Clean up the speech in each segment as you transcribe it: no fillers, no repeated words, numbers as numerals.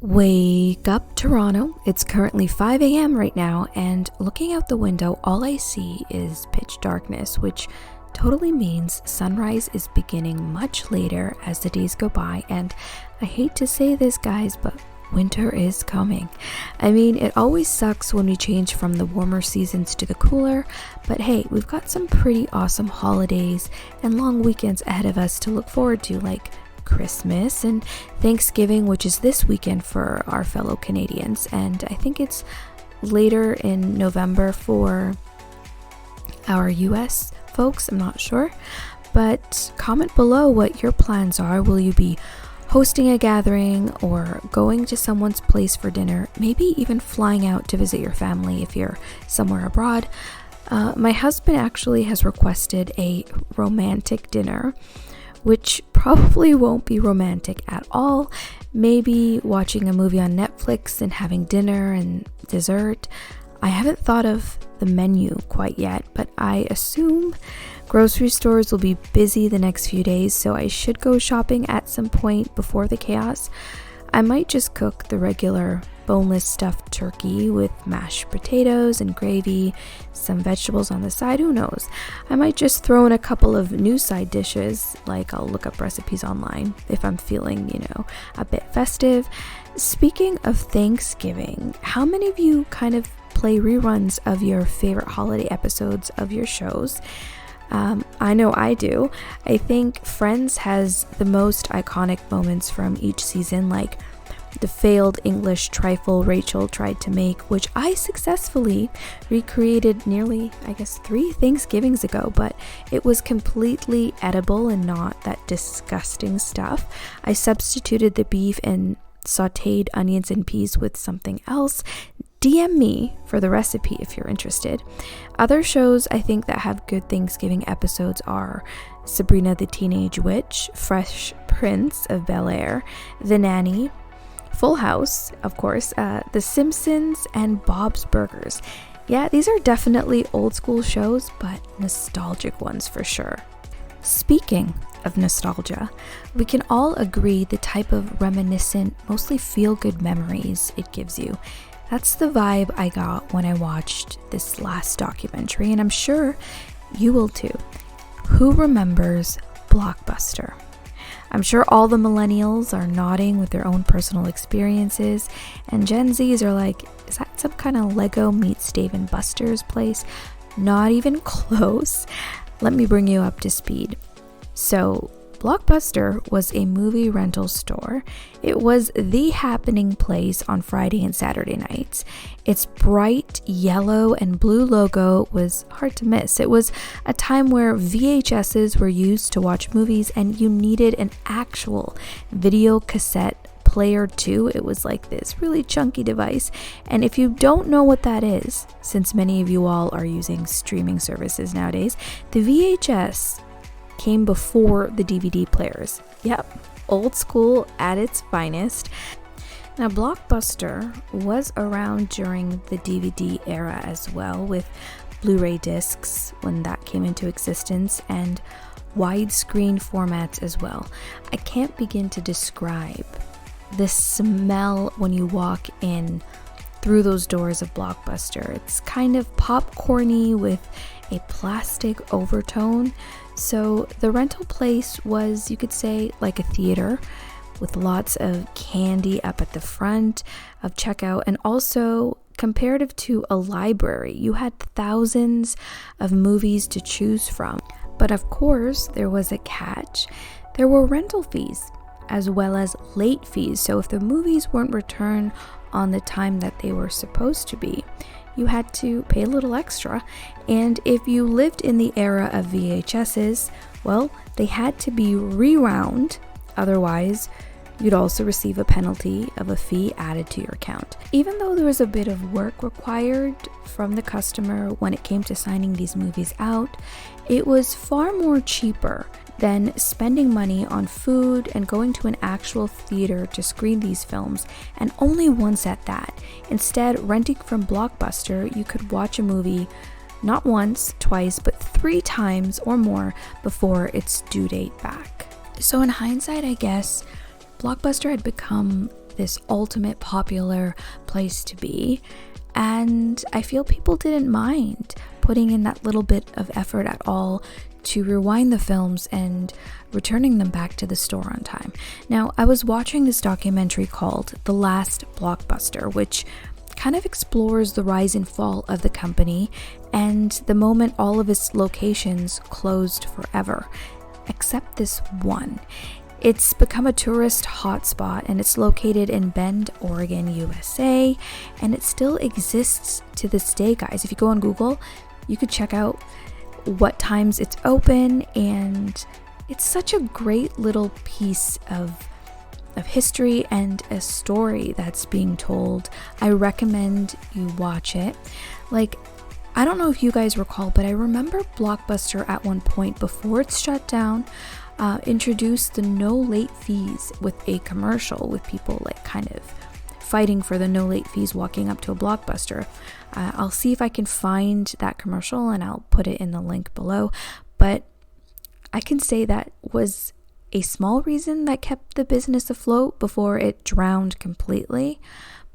Wake up, Toronto. It's currently 5 a.m. right now, and looking out the window, all I see is pitch darkness, which totally means sunrise is beginning much later as the days go by. And I hate to say this, guys, but winter is coming. I mean, it always sucks when we change from the warmer seasons to the cooler, but hey, we've got some pretty awesome holidays and long weekends ahead of us to look forward to, like Christmas and Thanksgiving, which is this weekend for our fellow Canadians, and I think it's later in November for our US folks. I'm not sure, but comment below what your plans are. Will you be hosting a gathering or going to someone's place for dinner, maybe even flying out to visit your family if you're somewhere abroad? My husband actually has requested a romantic dinner, which probably won't be romantic at all. Maybe watching a movie on Netflix and having dinner and dessert. I haven't thought of the menu quite yet, but I assume grocery stores will be busy the next few days, so I should go shopping at some point before the chaos. I might just cook the regular boneless stuffed turkey with mashed potatoes and gravy, some vegetables on the side, who knows. I might just throw in a couple of new side dishes, like I'll look up recipes online if I'm feeling, a bit festive. Speaking of Thanksgiving, how many of you kind of play reruns of your favorite holiday episodes of your shows? I know I do. I think Friends has the most iconic moments from each season, like the failed English trifle Rachel tried to make, which I successfully recreated nearly, 3 Thanksgivings ago, but it was completely edible and not that disgusting stuff. I substituted the beef and sauteed onions and peas with something else. DM me for the recipe if you're interested. Other shows I think that have good Thanksgiving episodes are Sabrina the Teenage Witch, Fresh Prince of Bel-Air, The Nanny, Full House, of course, The Simpsons, and Bob's Burgers. Yeah, these are definitely old school shows, but nostalgic ones for sure. Speaking of nostalgia, we can all agree the type of reminiscent, mostly feel-good memories it gives you. That's the vibe I got when I watched this last documentary, and I'm sure you will too. Who remembers Blockbuster? I'm sure all the millennials are nodding with their own personal experiences, and Gen Zs are like, is that some kind of Lego meets Dave and Buster's place? Not even close. Let me bring you up to speed. So, Blockbuster was a movie rental store. It was the happening place on Friday and Saturday nights. Its bright yellow and blue logo was hard to miss. It was a time where VHSs were used to watch movies and you needed an actual video cassette player too. It was like this really chunky device. And if you don't know what that is, since many of you all are using streaming services nowadays, the VHS came before the DVD players. Yep, old school at its finest. Now, Blockbuster was around during the DVD era as well, with Blu-ray discs when that came into existence, and widescreen formats as well. I can't begin to describe the smell when you walk in through those doors of Blockbuster. It's kind of popcorny with a plastic overtone. So the rental place was, you could say, like a theater with lots of candy up at the front of checkout, and also comparative to a library. You had thousands of movies to choose from. But of course, there was a catch. There were rental fees as well as late fees. So if the movies weren't returned on the time that they were supposed to be, you had to pay a little extra. And if you lived in the era of VHSs, well, they had to be rewound. Otherwise, you'd also receive a penalty of a fee added to your account. Even though there was a bit of work required from the customer when it came to signing these movies out, it was far more cheaper than spending money on food and going to an actual theater to screen these films, and only once at that. Instead, renting from Blockbuster, you could watch a movie not once, twice, but 3 times or more before its due date back. So in hindsight, I guess Blockbuster had become this ultimate popular place to be. And I feel people didn't mind putting in that little bit of effort at all to rewind the films and returning them back to the store on time. Now, I was watching this documentary called The Last Blockbuster, which kind of explores the rise and fall of the company and the moment all of its locations closed forever, except this one. It's become a tourist hotspot and it's located in Bend, Oregon, USA, and it still exists to this day, guys. If you go on Google, you could check out what times it's open, and it's such a great little piece of history and a story that's being told. I recommend you watch it. Like, I don't know if you guys recall, but I remember Blockbuster at one point before it's shut down introduced the no late fees with a commercial with people like kind of fighting for the no late fees walking up to a Blockbuster. I'll see if I can find that commercial and I'll put it in the link below. But I can say that was a small reason that kept the business afloat before it drowned completely.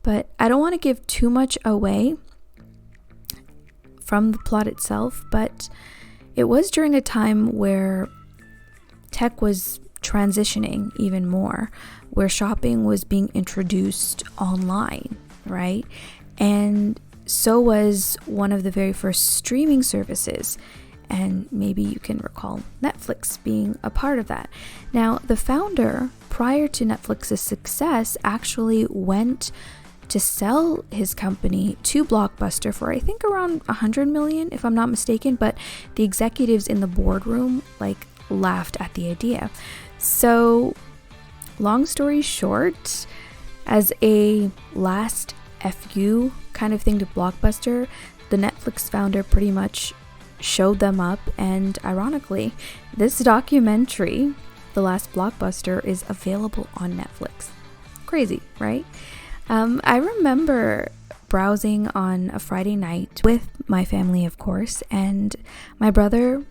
But I don't want to give too much away from the plot itself, but it was during a time where tech was transitioning even more, where shopping was being introduced online, right? And so was one of the very first streaming services. And maybe you can recall Netflix being a part of that. Now, the founder, prior to Netflix's success, actually went to sell his company to Blockbuster for I think around 100 million, if I'm not mistaken, but the executives in the boardroom laughed at the idea. So, long story short, as a last FU kind of thing to Blockbuster, the Netflix founder pretty much showed them up, and ironically, this documentary, The Last Blockbuster, is available on Netflix. Crazy, right? I remember browsing on a Friday night with my family, of course, and my brother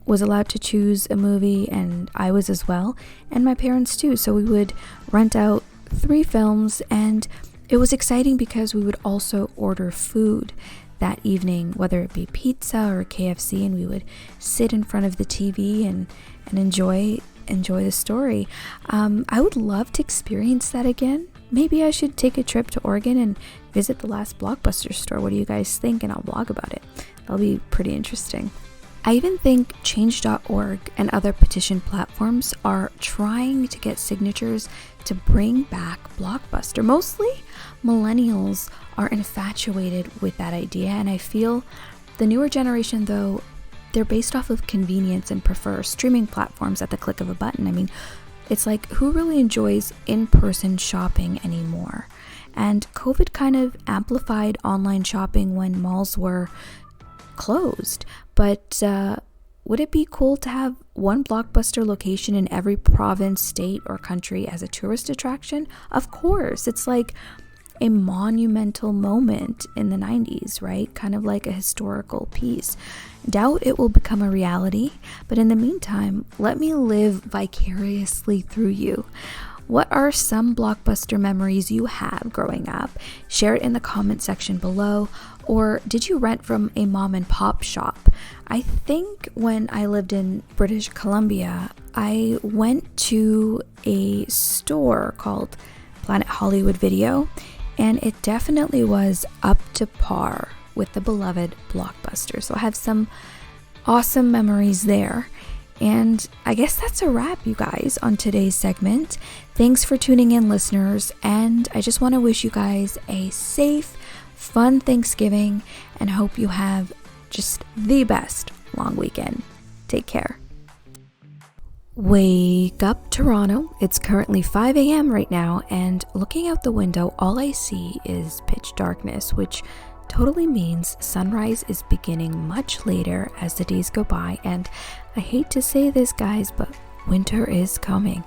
was allowed to choose a movie, and I was as well, and my parents too. So we would rent out 3 films, and it was exciting because we would also order food that evening, whether it be pizza or KFC, and we would sit in front of the TV and enjoy the story. I would love to experience that again. Maybe I should take a trip to Oregon and visit the Last Blockbuster store. What do you guys think? And I'll blog about it. That'll be pretty interesting. I even think change.org and other petition platforms are trying to get signatures to bring back Blockbuster. Mostly millennials are infatuated with that idea, and I feel the newer generation, though, they're based off of convenience and prefer streaming platforms at the click of a button. I mean, it's like, who really enjoys in-person shopping anymore? And COVID kind of amplified online shopping when malls were closed. But would it be cool to have one Blockbuster location in every province, state, or country as a tourist attraction? Of course. It's like a monumental moment in the 90s, right? Kind of like a historical piece. Doubt it will become a reality, but in the meantime, let me live vicariously through you. What are some Blockbuster memories you have growing up? Share it in the comment section below. Or did you rent from a mom and pop shop? I think when I lived in British Columbia, I went to a store called Planet Hollywood Video, and it definitely was up to par with the beloved Blockbuster. So I have some awesome memories there. And I guess that's a wrap, you guys, on today's segment. Thanks for tuning in, listeners. And I just want to wish you guys a safe, fun Thanksgiving, and hope you have just the best long weekend. Take care. Wake up, Toronto. It's currently 5 a.m. right now, and looking out the window, all I see is pitch darkness, which totally means sunrise is beginning much later as the days go by. And I hate to say this, guys, but winter is coming.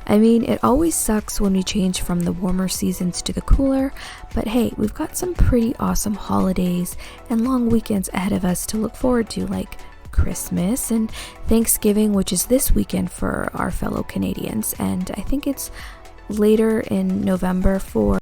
I mean, it always sucks when we change from the warmer seasons to the cooler, but hey, we've got some pretty awesome holidays and long weekends ahead of us to look forward to, like Christmas and Thanksgiving, which is this weekend for our fellow Canadians. And I think it's later in November for